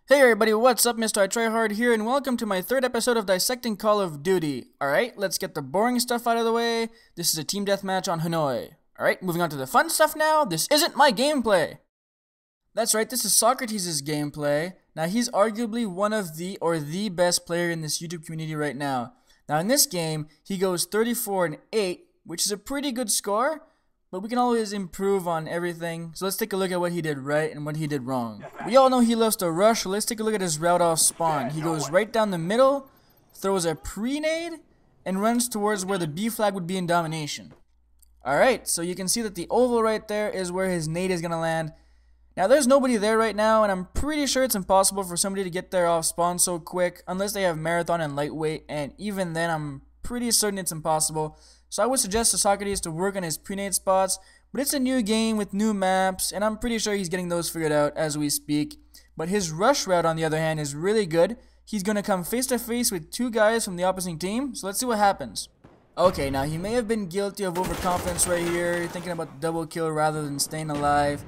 Hey everybody, what's up? MrITryHard here, and welcome to my third episode of Dissecting Call of Duty. Alright, let's get the boring stuff out of the way. This is a team deathmatch on Hanoi. Alright, moving on to the fun stuff now. This isn't my gameplay. That's right, this is Socrates' gameplay. Now, he's arguably one of the best player in this YouTube community right now. Now, in this game, he goes 34-8, which is a pretty good score. But we can always improve on everything, so let's take a look at what he did right and what he did wrong. We all know he loves to rush, so let's take a look at his route off spawn. He goes right down the middle, throws a pre-nade, and runs towards where the B flag would be in domination. Alright, so you can see that the oval right there is where his nade is going to land. Now there's nobody there right now, and I'm pretty sure it's impossible for somebody to get there off spawn so quick, unless they have marathon and lightweight, and even then I'm pretty certain it's impossible. So I would suggest to Socrates to work on his pre-nade spots, but it's a new game with new maps, and I'm pretty sure he's getting those figured out as we speak. But his rush route, on the other hand, is really good. He's going to come face to face with two guys from the opposing team, so let's see what happens. Okay, now he may have been guilty of overconfidence right here, thinking about double kill rather than staying alive.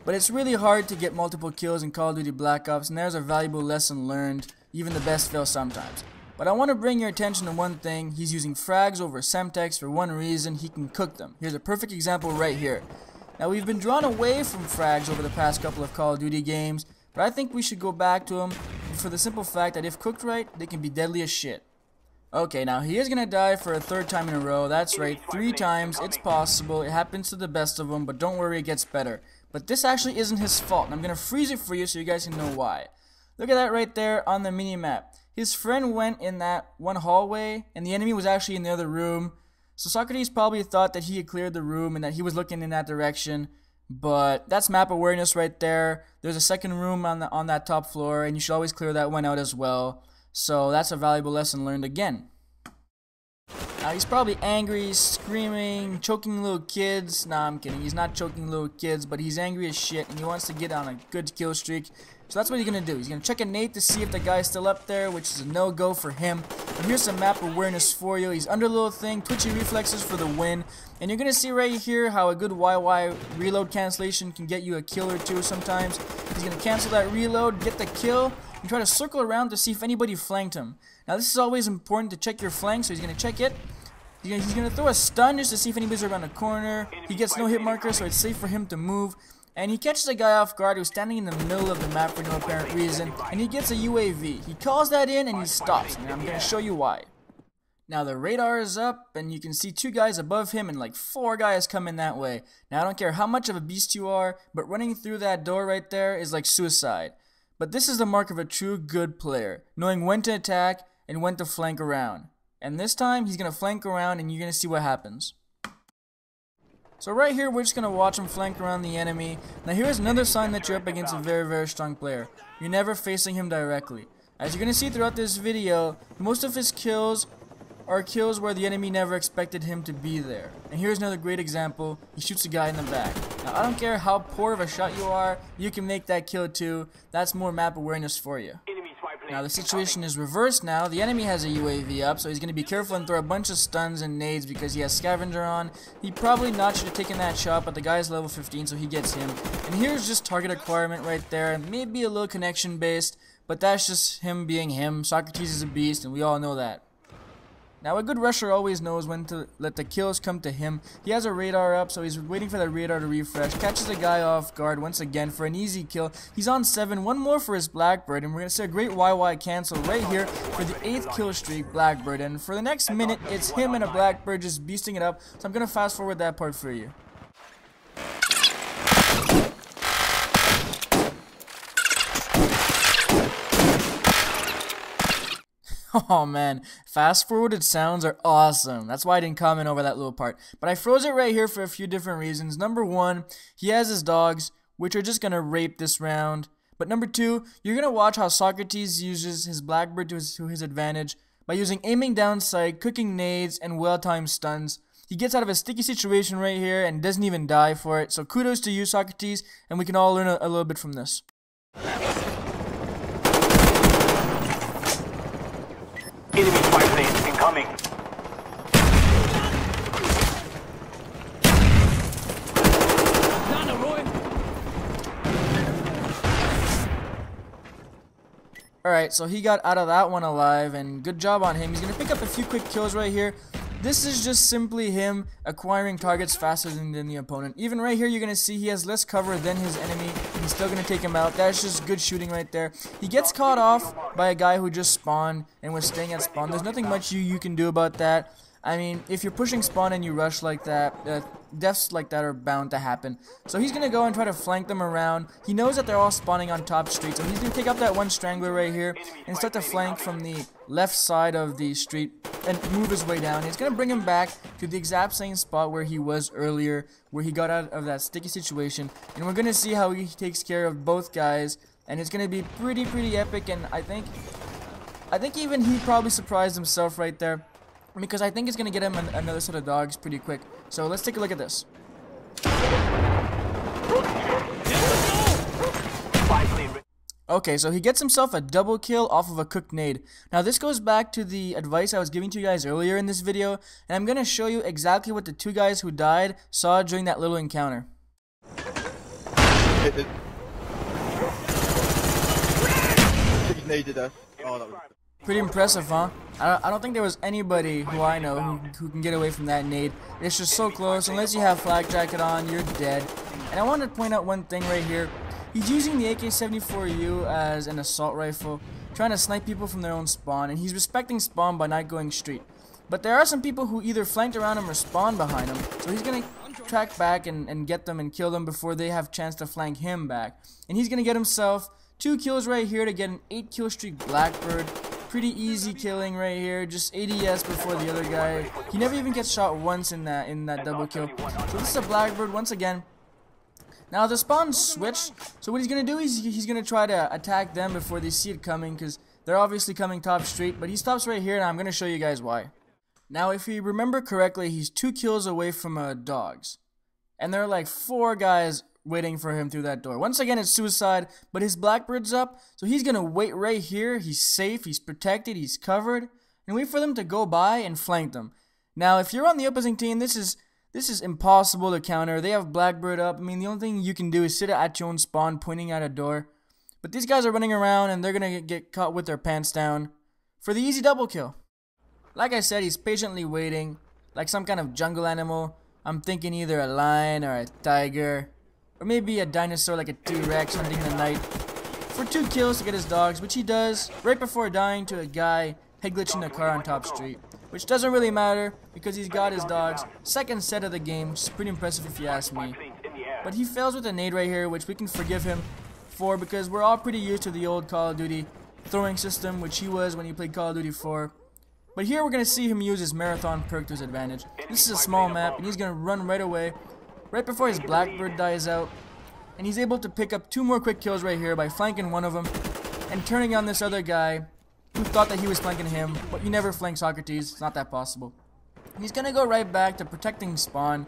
But it's really hard to get multiple kills in Call of Duty Black Ops, and there's a valuable lesson learned. Even the best fail sometimes. But I want to bring your attention to one thing. He's using frags over Semtex for one reason: he can cook them. Here's a perfect example right here. Now, we've been drawn away from frags over the past couple of Call of Duty games, but I think we should go back to them for the simple fact that if cooked right, they can be deadly as shit. Okay, now he is going to die for a third time in a row. That's right, 3 times. It's possible. It happens to the best of them, but don't worry, it gets better. But this actually isn't his fault, and I'm going to freeze it for you so you guys can know why. Look at that right there on the mini-map. His friend went in that one hallway, and the enemy was actually in the other room. So Socrates probably thought that he had cleared the room and that he was looking in that direction. But that's map awareness right there. There's a second room on that top floor, and you should always clear that one out as well. So that's a valuable lesson learned again. Now he's probably angry, screaming, choking little kids. Nah, I'm kidding. He's not choking little kids, but he's angry as shit, and he wants to get on a good kill streak. So that's what he's going to do. He's going to check a nade to see if the guy's still up there, which is a no-go for him. And here's some map awareness for you. He's under a little thing, twitchy reflexes for the win. And you're going to see right here how a good YY reload cancellation can get you a kill or two sometimes. He's going to cancel that reload, get the kill, and try to circle around to see if anybody flanked him. Now this is always important to check your flank, so he's going to check it. He's going to throw a stun just to see if anybody's around the corner. He gets no hit marker, so it's safe for him to move. And he catches a guy off guard who's standing in the middle of the map for no apparent reason, and he gets a UAV. He calls that in and he stops, and I'm going to show you why. Now the radar is up, and you can see 2 guys above him and like 4 guys coming that way. Now I don't care how much of a beast you are, but running through that door right there is like suicide. But this is the mark of a true good player, knowing when to attack and when to flank around. And this time he's going to flank around, and you're going to see what happens. So right here, we're just going to watch him flank around the enemy. Now here's another sign that you're up against a very strong player. You're never facing him directly. As you're going to see throughout this video, most of his kills are kills where the enemy never expected him to be there. And here's another great example. He shoots a guy in the back. Now I don't care how poor of a shot you are, you can make that kill too. That's more map awareness for you. Now the situation is reversed now. The enemy has a UAV up, so he's going to be careful and throw a bunch of stuns and nades because he has scavenger on. He probably not should have taken that shot, but the guy's level 15, so he gets him. And here's just target acquirement right there. Maybe a little connection based, but that's just him being him. Socrates is a beast, and we all know that. Now a good rusher always knows when to let the kills come to him. He has a radar up, so he's waiting for the radar to refresh. Catches a guy off guard once again for an easy kill. He's on 7, one more for his Blackbird, and we're going to see a great YY cancel right here for the 8th kill streak, Blackbird. And for the next minute, it's him and a Blackbird just beasting it up, so I'm going to fast forward that part for you. Oh man, fast forwarded sounds are awesome. That's why I didn't comment over that little part. But I froze it right here for a few different reasons. Number 1, he has his dogs, which are just going to rape this round. But number 2, you're going to watch how Socrates uses his Blackbird to his advantage by using aiming down sight, cooking nades, and well-timed stuns. He gets out of a sticky situation right here and doesn't even die for it. So kudos to you, Socrates, and we can all learn a little bit from this. Enemy spy plane incoming. Alright, so he got out of that one alive, and good job on him. He's going to pick up a few quick kills right here. This is just simply him acquiring targets faster than the opponent. Even right here, you're going to see he has less cover than his enemy. He's still going to take him out. That's just good shooting right there. He gets caught off by a guy who just spawned and was staying at spawn. There's nothing much you can do about that. I mean, if you're pushing spawn and you rush like that, deaths like that are bound to happen. So he's going to go and try to flank them around. He knows that they're all spawning on top street, so he's going to take up that one strangler right here and start to flank from the left side of the street and move his way down. He's going to bring him back to the exact same spot where he was earlier, where he got out of that sticky situation. And we're going to see how he takes care of both guys, and it's going to be pretty epic, and I think even he probably surprised himself right there, because I think it's going to get him another set of dogs pretty quick. So let's take a look at this. Okay, so he gets himself a double kill off of a cooked nade. Now this goes back to the advice I was giving to you guys earlier in this video, and I'm going to show you exactly what the two guys who died saw during that little encounter. He naded us. Oh, that was... Pretty impressive, huh? I don't think there was anybody who I know who can get away from that nade. It's just so close. Unless you have flak jacket on, you're dead. And I wanted to point out one thing right here. He's using the AK-74U as an assault rifle, trying to snipe people from their own spawn, and he's respecting spawn by not going street. But there are some people who either flanked around him or spawned behind him, so he's going to track back and get them and kill them before they have a chance to flank him back. And he's going to get himself 2 kills right here to get an 8-kill streak Blackbird. Pretty easy killing right here, just ADS before the other guy. He never even gets shot once in that double kill. So this is a Blackbird once again. Now the spawn switched, so what he's going to do is he's going to try to attack them before they see it coming, because they're obviously coming top street, but he stops right here, and I'm going to show you guys why. Now if you remember correctly, he's 2 kills away from dogs, and there are like 4 guys waiting for him through that door. Once again, it's suicide, but his Blackbird's up, so he's going to wait right here. He's safe, he's protected, he's covered, and wait for them to go by and flank them. Now if you're on the opposing team, this is impossible to counter. They have Blackbird up. I mean, the only thing you can do is sit at your own spawn pointing at a door. But these guys are running around, and they're going to get caught with their pants down for the easy double kill. Like I said, he's patiently waiting, like some kind of jungle animal. I'm thinking either a lion or a tiger, or maybe a dinosaur like a T-Rex hunting the night, for 2 kills to get his dogs, which he does right before dying to a guy head glitching a car on top street. Which doesn't really matter, because he's got his dogs. Second set of the game, which is pretty impressive if you ask me. But he fails with a nade right here, which we can forgive him for, because we're all pretty used to the old Call of Duty throwing system, which he was when he played Call of Duty 4. But here we're going to see him use his marathon perk to his advantage. This is a small map, and he's going to run right away, right before his Blackbird dies out. And he's able to pick up 2 more quick kills right here by flanking one of them and turning on this other guy who thought that he was flanking him, but you never flank Socrates. It's not that possible. He's going to go right back to protecting spawn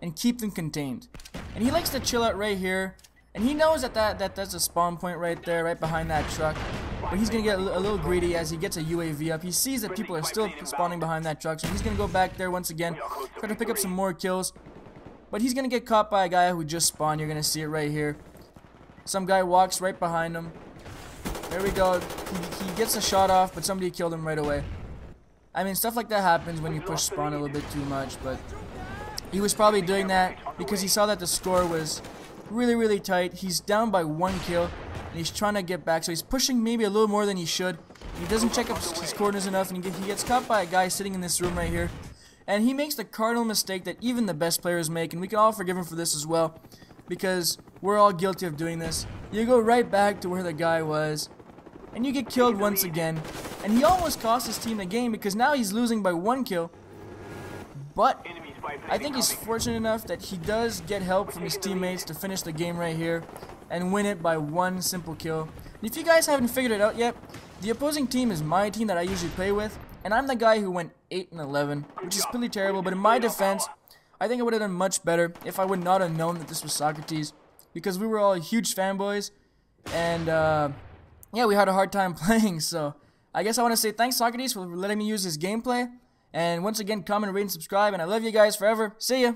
and keep them contained. And he likes to chill out right here, and he knows that's a spawn point right there, right behind that truck. But he's going to get a little greedy as he gets a UAV up. He sees that people are still spawning behind that truck, so he's going to go back there once again, try to pick up some more kills. But he's going to get caught by a guy who just spawned. You're going to see it right here. Some guy walks right behind him. There we go. He gets a shot off, but somebody killed him right away. I mean, stuff like that happens when you push spawn a little bit too much, but he was probably doing that because he saw that the score was really tight. He's down by 1 kill, and he's trying to get back, so he's pushing maybe a little more than he should. He doesn't check up his corners enough, and he gets caught by a guy sitting in this room right here. And he makes the cardinal mistake that even the best players make, and we can all forgive him for this as well, because we're all guilty of doing this. You go right back to where the guy was, and you get killed once again. And he almost cost his team the game because now he's losing by 1 kill. But I think he's fortunate enough that he does get help from his teammates to finish the game right here and win it by 1 simple kill. And if you guys haven't figured it out yet, the opposing team is my team that I usually play with, and I'm the guy who went 8-11, which is pretty terrible. But in my defense, I think I would have done much better if I would not have known that this was Socrates, because we were all huge fanboys, and yeah, we had a hard time playing. So I guess I want to say thanks, Socrates, for letting me use his gameplay. And once again, comment, rate, and subscribe. And I love you guys forever. See ya.